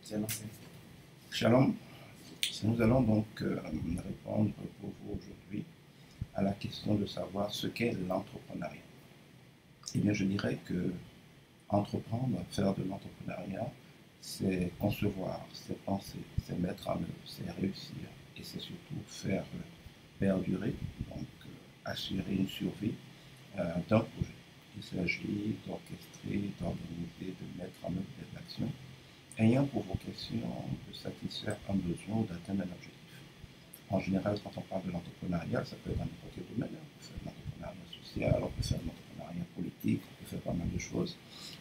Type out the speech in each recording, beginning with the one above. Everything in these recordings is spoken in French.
C'est lancé. Shalom. Nous allons donc répondre pour vous aujourd'hui à la question de savoir ce qu'est l'entrepreneuriat. Eh bien, je dirais que entreprendre, faire de l'entrepreneuriat, c'est concevoir, c'est penser, c'est mettre en œuvre, c'est réussir et c'est surtout faire perdurer, donc assurer une survie d'un projet. Il s'agit d'orchestrer, d'organiser, de mettre en œuvre des actions ayant pour vocation de satisfaire un besoin ou d'atteindre un objectif. En général, quand on parle de l'entrepreneuriat, ça peut être dans n'importe quel domaine. On peut faire de l'entrepreneuriat social, on peut faire de l'entrepreneuriat politique, on peut faire pas mal de choses.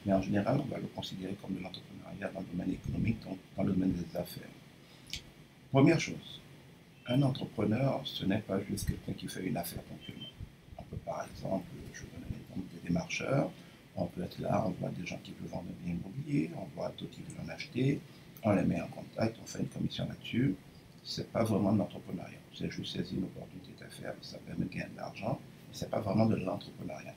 Mais en général, on va le considérer comme de l'entrepreneuriat dans le domaine économique, donc dans le domaine des affaires. Première chose, un entrepreneur, ce n'est pas juste quelqu'un qui fait une affaire ponctuellement. On peut par exemple, je donne un exemple des démarcheurs, on peut être là, on voit des gens qui veulent vendre un bien immobilier, on voit d'autres qui veulent en acheter, on les met en contact, on fait une commission là-dessus. Ce n'est pas vraiment de l'entrepreneuriat. C'est juste saisir une opportunité d'affaires, ça permet de gagner de l'argent, mais ce n'est pas vraiment de l'entrepreneuriat.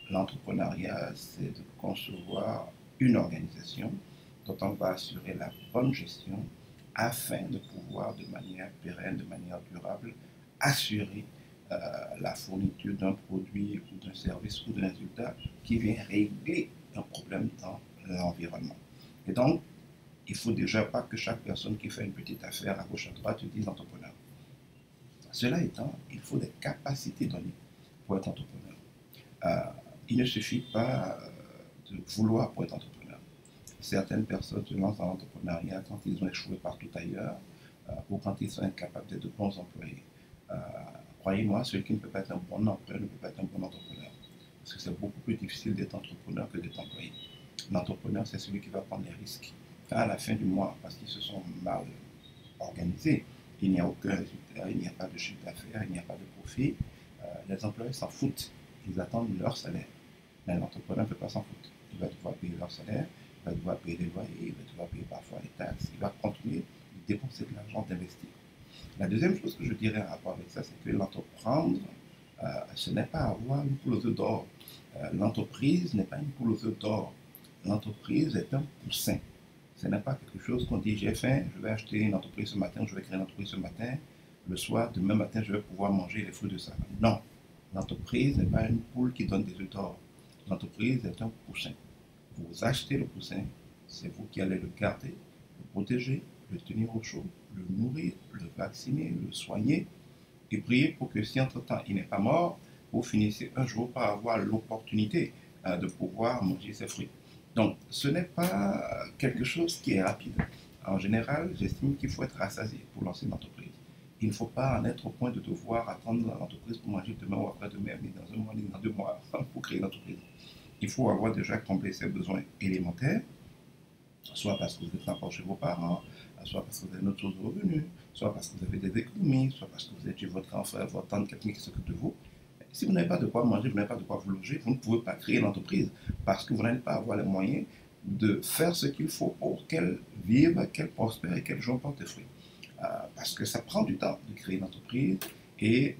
L'entrepreneuriat, c'est de concevoir une organisation dont on va assurer la bonne gestion afin de pouvoir, de manière pérenne, de manière durable, assurer la fourniture d'un produit ou d'un service ou d'un résultat qui vient régler un problème dans l'environnement. Et donc, il ne faut déjà pas que chaque personne qui fait une petite affaire à gauche à droite te dise entrepreneur. Cela étant, il faut des capacités données pour être entrepreneur. Il ne suffit pas de vouloir pour être entrepreneur. Certaines personnes se lancent dans l'entrepreneuriat quand ils ont échoué partout ailleurs ou quand ils sont incapables d'être de bons employés. Croyez-moi, celui qui ne peut pas être un bon employeur ne peut pas être un bon entrepreneur. Parce que c'est beaucoup plus difficile d'être entrepreneur que d'être employé. L'entrepreneur, c'est celui qui va prendre les risques. Quand à la fin du mois, parce qu'ils se sont mal organisés, il n'y a aucun résultat, il n'y a pas de chiffre d'affaires, il n'y a pas de profit, les employés s'en foutent. Ils attendent leur salaire. Mais l'entrepreneur ne peut pas s'en foutre. Il va devoir payer leur salaire, il va devoir payer les loyers, il va devoir payer parfois les taxes, il va continuer de dépenser de l'argent, d'investir. La deuxième chose que je dirais en rapport avec ça, c'est que l'entreprendre, ce n'est pas avoir une poule aux œufs d'or. L'entreprise n'est pas une poule aux œufs d'or. L'entreprise est un poussin. Ce n'est pas quelque chose qu'on dit j'ai faim, je vais acheter une entreprise ce matin, je vais créer une entreprise ce matin, le soir, demain matin, je vais pouvoir manger les fruits de ça. Non, l'entreprise n'est pas une poule qui donne des œufs d'or. L'entreprise est un poussin. Vous achetez le poussin, c'est vous qui allez le garder, le protéger, le tenir au chaud, le nourrir, le vacciner, le soigner et prier pour que si entre-temps il n'est pas mort, vous finissez un jour par avoir l'opportunité de pouvoir manger ses fruits. Donc ce n'est pas quelque chose qui est rapide. En général, j'estime qu'il faut être rassasié pour lancer une entreprise. Il ne faut pas en être au point de devoir attendre l'entreprise pour manger demain ou après-demain, ni dans un mois, ni dans 2 mois, pour créer une entreprise. Il faut avoir déjà comblé ses besoins élémentaires, soit parce que vous êtes encore chez vos parents, soit parce que vous avez une autre source de revenus, soit parce que vous avez des économies, soit parce que vous êtes chez votre grand frère, votre tante, quelqu'un qui s'occupe de vous. Si vous n'avez pas de quoi manger, vous n'avez pas de quoi vous loger, vous ne pouvez pas créer l'entreprise parce que vous n'allez pas avoir les moyens de faire ce qu'il faut pour qu'elle vive, qu'elle prospère et qu'elle joue porte fruits. Parce que ça prend du temps de créer une entreprise et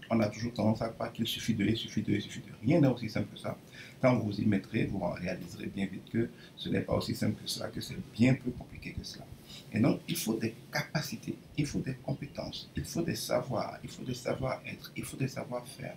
on a toujours tendance à croire qu'il suffit de, il suffit de, il suffit de. Rien n'est aussi simple que ça. Quand vous vous y mettrez, vous réaliserez bien vite que ce n'est pas aussi simple que ça, que c'est bien plus compliqué que cela. Et donc, il faut des capacités, il faut des compétences, il faut des savoirs, il faut des savoir-être, il faut des savoir-faire,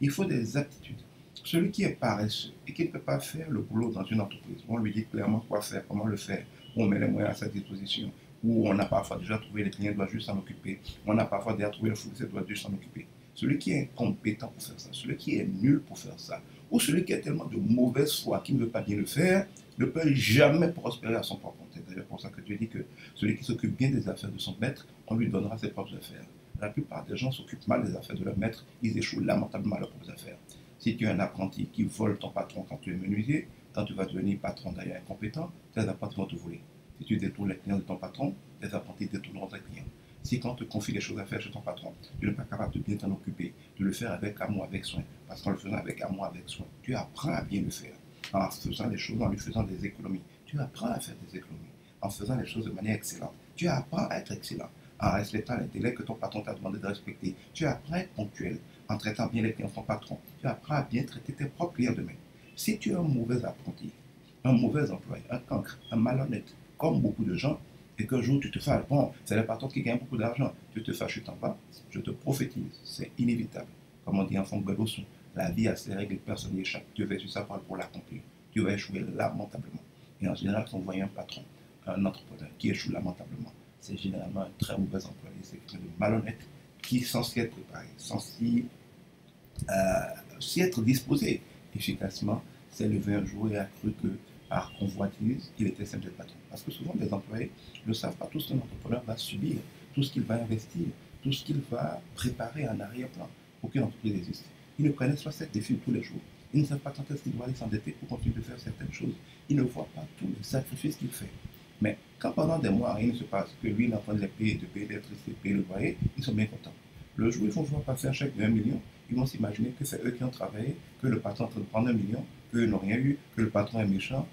il faut des aptitudes. Celui qui est paresseux et qui ne peut pas faire le boulot dans une entreprise, on lui dit clairement quoi faire, comment le faire, on met les moyens à sa disposition, où on a parfois déjà trouvé les clients, doit juste s'en occuper, on a parfois déjà trouvé le fournisseur, doit juste s'en occuper. Celui qui est compétent pour faire ça, celui qui est nul pour faire ça, ou celui qui a tellement de mauvaise foi qui ne veut pas bien le faire, ne peut jamais prospérer à son propre compte. C'est d'ailleurs pour ça que Dieu dit que celui qui s'occupe bien des affaires de son maître, on lui donnera ses propres affaires. La plupart des gens s'occupent mal des affaires de leur maître, ils échouent lamentablement à leurs propres affaires. Si tu es un apprenti qui vole ton patron quand tu es menuisier, quand tu vas devenir patron d'ailleurs incompétent, tes apprentis vont te voler. Si tu détournes les clients de ton patron, tes apprentis détourneront tes clients. Si quand on te confie des choses à faire chez ton patron, tu n'es pas capable de bien t'en occuper, de le faire avec amour, avec soin, parce qu'en le faisant avec amour, avec soin, tu apprends à bien le faire. En faisant les choses, en lui faisant des économies, tu apprends à faire des économies. En faisant les choses de manière excellente, tu apprends à être excellent. En respectant l'intellect que ton patron t'a demandé de respecter, tu apprends à être ponctuel. En traitant bien les clients de ton patron, tu apprends à bien traiter tes propres clients demain. Si tu es un mauvais apprenti, un mauvais employé, un cancre, un malhonnête, comme beaucoup de gens, et qu'un jour tu te fâches, bon, c'est le patron qui gagne beaucoup d'argent, tu te fâches, tu t'en vas, je te prophétise, c'est inévitable. Comme on dit en Fongue Belosso, la vie a ses règles, personne n'y échappe. Tu vas sur sa parole pour l'accomplir. Tu vas échouer lamentablement. Et en général, quand on voit un patron, un entrepreneur qui échoue lamentablement, c'est généralement un très mauvais employé, c'est quelqu'un de malhonnête qui est censé être préparé, censé s'y être disposé efficacement, s'est levé un jour et a cru que par convoitise, il était simple patron. Parce que souvent, les employés ne savent pas tout ce qu'un entrepreneur va subir, tout ce qu'il va investir, tout ce qu'il va préparer en arrière-plan pour qu'une entreprise existe. Ils ne connaissent pas ces défis tous les jours. Ils ne savent pas quand est-ce qu'il doit aller s'endetter pour continuer de faire certaines choses. Ils ne voient pas tous les sacrifices qu'il fait. Mais quand pendant des mois, rien ne se passe, que lui, il est en train de les payer, de payer l'électricité, de payer le loyer, ils sont bien contents. Le jour où ils vont voir passer un chèque de 1 million, ils vont s'imaginer que c'est eux qui ont travaillé, que le patron est en train de prendre 1 million, qu'eux n'ont rien eu, que le patron est méchant.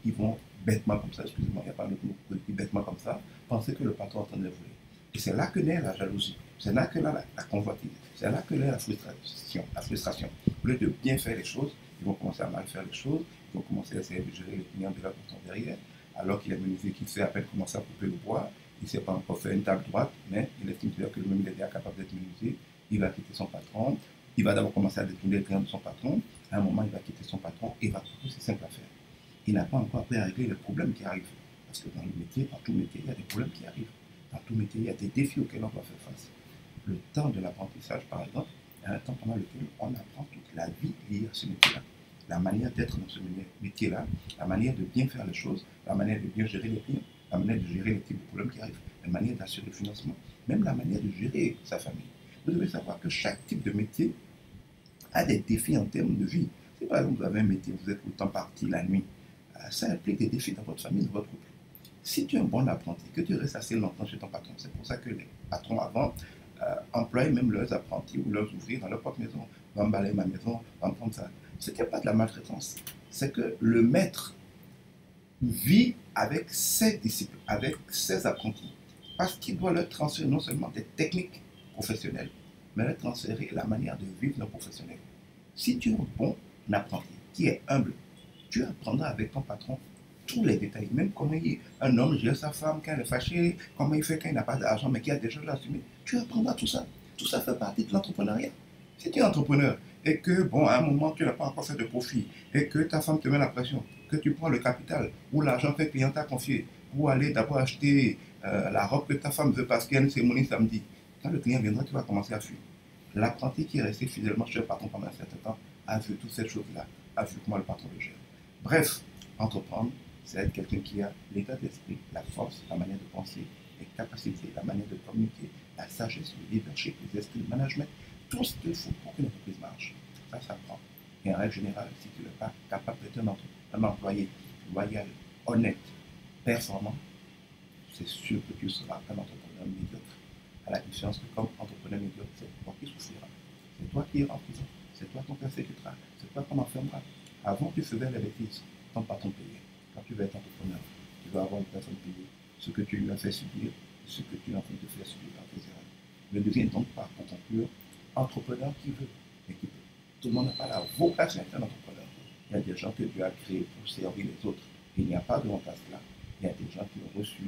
Ils vont bêtement comme ça, excusez-moi, il n'y a pas d'autre mot pour dire bêtement comme ça, penser que le patron est en train de les voler. Et c'est là que naît la jalousie, c'est là que naît la convoitise, c'est là que naît la frustration. La frustration. Au lieu de bien faire les choses, ils vont commencer à mal faire les choses, ils vont commencer à essayer de gérer les clients de leur patron derrière, alors qu'il est menuisier qui sait à peine commencer à couper le bois, il ne sait pas encore faire une table droite, mais il estime que lui-même il est déjà capable d'être menuisier, il va quitter son patron, il va d'abord commencer à détourner les clients de son patron, à un moment il va quitter son patron et il va trouver ses simples affaires. Il n'a pas encore appris à régler les problèmes qui arrivent. Parce que dans le métier, dans tout métier, il y a des problèmes qui arrivent. Dans tout métier, il y a des défis auxquels on doit faire face. Le temps de l'apprentissage, par exemple, est un temps pendant lequel on apprend toute la vie liée à ce métier-là. La manière d'être dans ce métier-là, la manière de bien faire les choses, la manière de bien gérer les clients, la manière de gérer les types de problèmes qui arrivent, la manière d'assurer le financement, même la manière de gérer sa famille. Vous devez savoir que chaque type de métier a des défis en termes de vie. Si par exemple vous avez un métier, vous êtes autant parti la nuit, ça implique des défis dans votre famille, dans votre couple. Si tu es un bon apprenti, que tu restes assez longtemps chez ton patron, c'est pour ça que les patrons avant employaient même leurs apprentis ou leurs ouvriers dans leur propre maison. Va me balayer ma maison, va me prendre ça. Ce n'était pas de la maltraitance. C'est que le maître vit avec ses disciples, avec ses apprentis, parce qu'il doit leur transférer non seulement des techniques professionnelles, mais leur transférer la manière de vivre nos professionnels. Si tu es un bon apprenti, qui est humble, tu apprendras avec ton patron tous les détails, même comment un homme gère sa femme quand elle est fâchée, comment il fait quand il n'a pas d'argent, mais qui a déjà l'assumé. Tu apprendras tout ça. Tout ça fait partie de l'entrepreneuriat. Si tu es entrepreneur et que, bon, à un moment, tu n'as pas encore fait de profit et que ta femme te met la pression, que tu prends le capital ou l'argent que le client t'a confié pour aller d'abord acheter la robe que ta femme veut parce qu'il y a une cérémonie samedi, quand le client viendra, tu vas commencer à fuir. L'apprenti qui est resté fidèlement chez le patron pendant un certain temps a vu toutes ces choses-là, a vu comment le patron le gère. Bref, entreprendre, c'est être quelqu'un qui a l'état d'esprit, la force, la manière de penser, les capacités, la manière de communiquer, la sagesse, le leadership, les esprits, le management, tout ce qu'il faut pour qu'une entreprise marche. Ça s'apprend. Et en règle générale, si tu n'es pas capable d'être un employé loyal, honnête, performant, c'est sûr que tu seras un entrepreneur médiocre. À la différence que comme entrepreneur médiocre, c'est toi qui souffriras. C'est toi qui iras en prison. C'est toi qu'on persécutera. C'est toi qu'on enfermera. Avant, tu faisais les bêtises. Ton patron payait. Quand tu vas être entrepreneur, tu vas avoir une personne payée. Ce que tu lui as fait subir, ce que tu es en train de faire subir par tes erreurs. Ne deviens donc pas, pour conclure, entrepreneur qui veut et qui peut. Tout le monde n'a pas la vocation d'être un entrepreneur. Il y a des gens que Dieu a créés pour servir les autres. Il n'y a pas de honte à cela. Il y a des gens qui ont reçu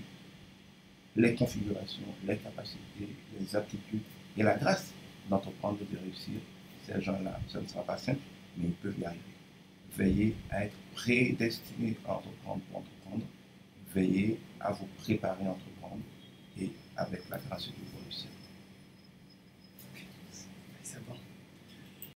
les configurations, les capacités, les aptitudes et la grâce d'entreprendre et de réussir. Ces gens-là, ce ne sera pas simple, mais ils peuvent y arriver. Veillez à être prédestinés à entreprendre pour entreprendre. Veillez à vous préparer à entreprendre et avec la grâce de Dieu, vous réussirez.